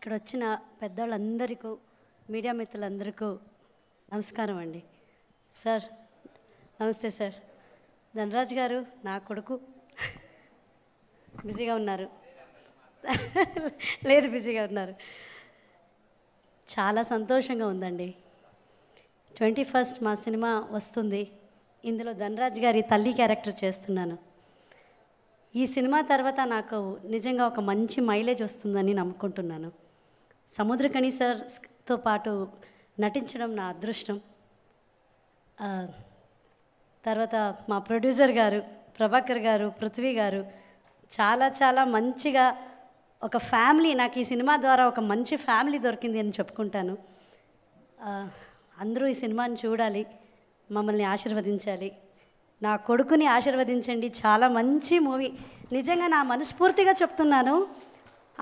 ఇక్కడ వచ్చిన పెద్దవాళ్ళందరికీ మీడియా మిత్రులందరికీ నమస్కారం అండి. సార్ నమస్తే సార్. ధనరాజ్ గారు నా కొడుకు బిజీగా ఉన్నారు. లేదు, బిజీగా ఉన్నారు. చాలా సంతోషంగా ఉందండి. 21st మా సినిమా వస్తుంది. ఇందులో ధనరాజ్ గారి తల్లి క్యారెక్టర్ చేస్తున్నాను. ఈ సినిమా తర్వాత నాకు నిజంగా ఒక మంచి మైలేజ్ వస్తుందని నమ్ముకుంటున్నాను. సముద్రకని సార్తో పాటు నటించడం నా అదృష్టం. తర్వాత మా ప్రొడ్యూసర్ గారు ప్రభాకర్ గారు, పృథ్వీ గారు చాలా చాలా మంచిగా ఒక ఫ్యామిలీ, నాకు ఈ సినిమా ద్వారా ఒక మంచి ఫ్యామిలీ దొరికింది అని చెప్పుకుంటాను. అందరూ ఈ సినిమాని చూడాలి, మమ్మల్ని ఆశీర్వదించాలి, నా కొడుకుని ఆశీర్వదించండి. చాలా మంచి మూవీ, నిజంగా నా మనస్ఫూర్తిగా చెప్తున్నాను.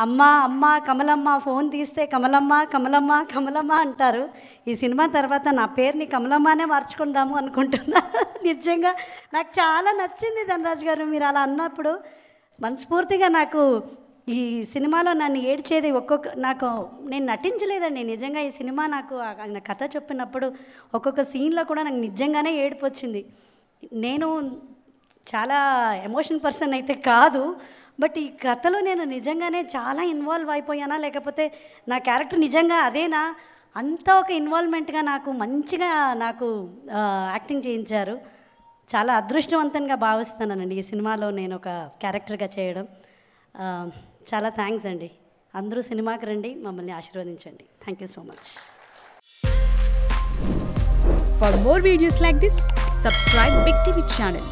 అమ్మ అమ్మ కమలమ్మ ఫోన్ తీస్తే కమలమ్మ కమలమ్మ కమలమ్మ అంటారు. ఈ సినిమా తర్వాత నా పేరుని కమలమ్మనే మార్చుకుందాము అనుకుంటున్నా. నిజంగా నాకు చాలా నచ్చింది ధనరాజ్ గారు మీరు అలా అన్నప్పుడు. మనస్ఫూర్తిగా నాకు ఈ సినిమాలో నన్ను ఏడ్చేది నేను నటించలేదండి. నిజంగా ఈ సినిమా నాకు ఆయన కథ చెప్పినప్పుడు ఒక్కొక్క సీన్లో కూడా నాకు నిజంగానే ఏడుపు వచ్చింది. నేను చాలా ఎమోషన్ పర్సన్ అయితే కాదు, బట్ ఈ కథలో నేను నిజంగానే చాలా ఇన్వాల్వ్ అయిపోయానా, లేకపోతే నా క్యారెక్టర్ నిజంగా అదేనా, అంతా ఒక ఇన్వాల్వ్మెంట్గా నాకు మంచిగా యాక్టింగ్ చేయించారు. చాలా అదృష్టవంతంగా భావిస్తున్నానండి ఈ సినిమాలో నేను ఒక క్యారెక్టర్గా చేయడం. చాలా థ్యాంక్స్ అండి. అందరూ సినిమాకి రండి, మమ్మల్ని ఆశీర్వదించండి. Thank you so much. For more videos like this, subscribe Big TV channel.